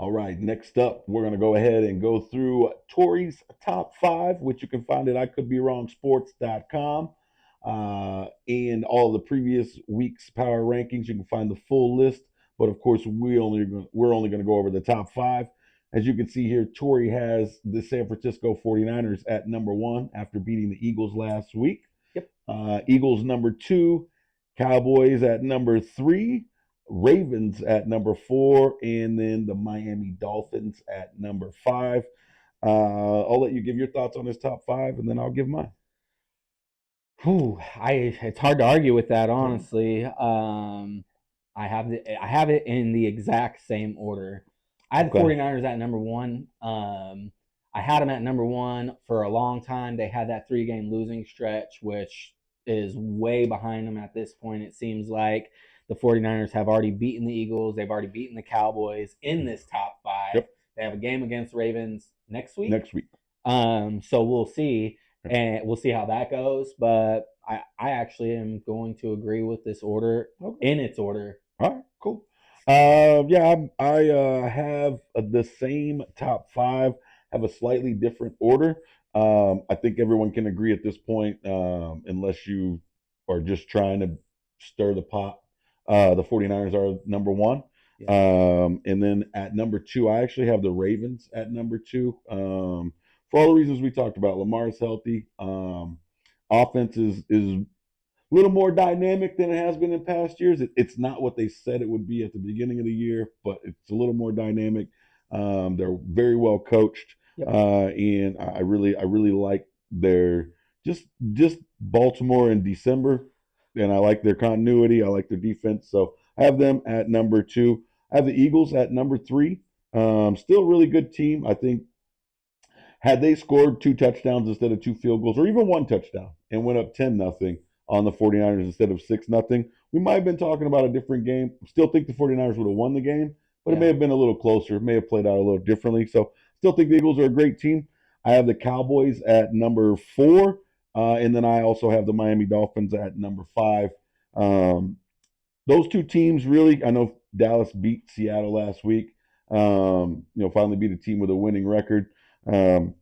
All right, next up, we're going to go ahead and go through Torey's top five, which you can find at icbwrongsports.com. And all the previous week's power rankings, you can find the full list. But of course, we're only going to go over the top five. As you can see here, Torey has the San Francisco 49ers at number one after beating the Eagles last week. Yep. Eagles number two, Cowboys at number three, Ravens at number four, and then the Miami Dolphins at number five. I'll let you give your thoughts on this top five, and then I'll give mine. It's hard to argue with that, honestly. I have it in the exact same order. I had the 49ers at number one. I had them at number one for a long time. They had that 3-game losing stretch, which is way behind them at this point. It seems like the 49ers have already beaten the Eagles. They've already beaten the Cowboys in this top five. Yep. They have a game against Ravens next week. So we'll see. And we'll see how that goes. But I actually am going to agree with this order in its order. All right, cool. I have the same top five, have a slightly different order. I think everyone can agree at this point, unless you are just trying to stir the pot. The 49ers are number one. Yeah. And then at number two, I actually have the Ravens at number two. For all the reasons we talked about, Lamar's healthy. Offense is a little more dynamic than it has been in past years. It's not what they said it would be at the beginning of the year, but it's a little more dynamic. They're very well coached. Yep. And I really like their just Baltimore in December, and I like their continuity. I like their defense. So I have them at number two. I have the Eagles at number three. Still a really good team. I think had they scored 2 touchdowns instead of 2 field goals, or even 1 touchdown, and went up 10-0 on the 49ers instead of 6-0, we might have been talking about a different game. Still think the 49ers would have won the game, but it may have been a little closer. It may have played out a little differently. So still think the Eagles are a great team. I have the Cowboys at number 4, and then I also have the Miami Dolphins at number 5. Those two teams really, I know Dallas beat Seattle last week, finally beat a team with a winning record. And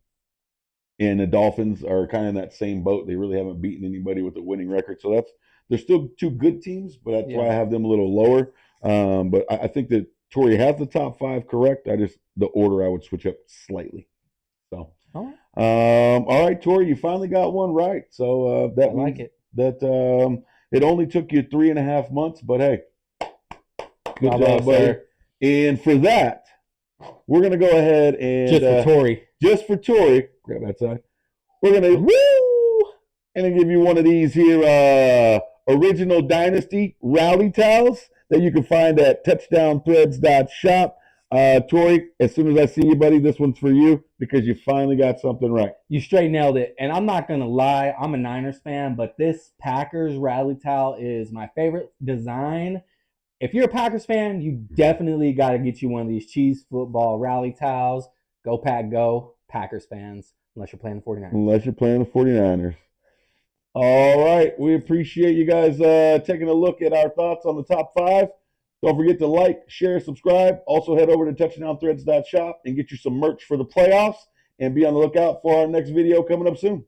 the Dolphins are kind of in that same boat. They really haven't beaten anybody with a winning record. So they're still two good teams, but that's why I have them a little lower. But I think that Torey has the top 5 correct. The order I would switch up slightly. So, all right, Torey, you finally got one right. So that means that it only took you 3.5 months, but hey, good job, buddy. And for that, we're going to go ahead and just for Torey, grab that side. We're going to give you one of these here original Dynasty rally towels that you can find at touchdownthreads.shop. Torey, as soon as I see you, buddy, this one's for you because you finally got something right. You straight nailed it. And I'm not going to lie, I'm a Niners fan, but this Packers rally towel is my favorite design. If you're a Packers fan, you definitely got to get you one of these cheese football rally towels. Go Pack, go. Packers fans, unless you're playing the 49ers. All right. We appreciate you guys taking a look at our thoughts on the top 5. Don't forget to like, share, subscribe. Also head over to touchdownthreads.shop and get you some merch for the playoffs. And be on the lookout for our next video coming up soon.